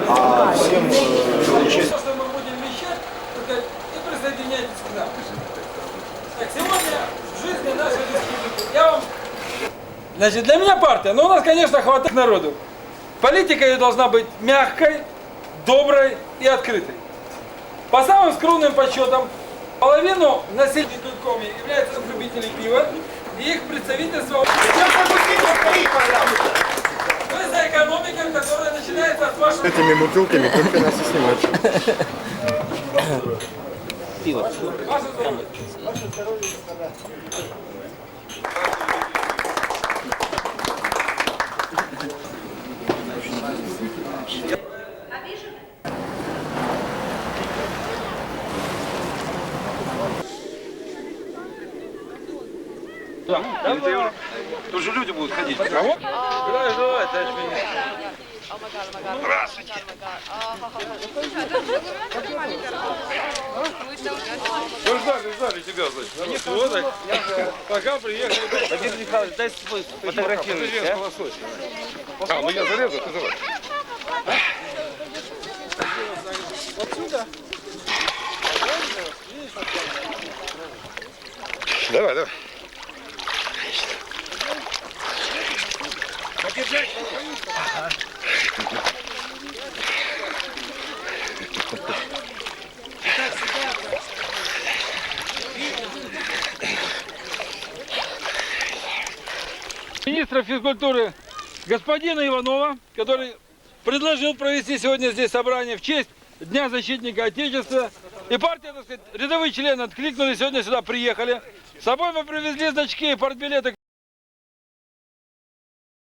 А всем То, что мы будем вещать, это и присоединяйтесь к нам. Так, сегодня в жизни нашей республики я вам... Значит, для меня партия, но у нас, конечно, хватает народу. Политика ее должна быть мягкой, доброй и открытой. По самым скромным подсчетам, половину населения Дудкоми являются любители пива, и их представительство... Мы за экономикой, которая начинается от вашего... этими бутылками только нас и снимать. Ваше здоровье. Тут же люди будут ходить. Ждали тебя, значит. Вот так. Пока приехали. Владимир Михайлович, дай свой фотографируйся. А, ну я зарезал, ты давай. Давай, давай. Министра физкультуры господина Иванова, который предложил провести сегодня здесь собрание в честь Дня защитника Отечества. И партия, так сказать, рядовые члены откликнулись, сегодня сюда приехали. С собой мы привезли значки и партбилеты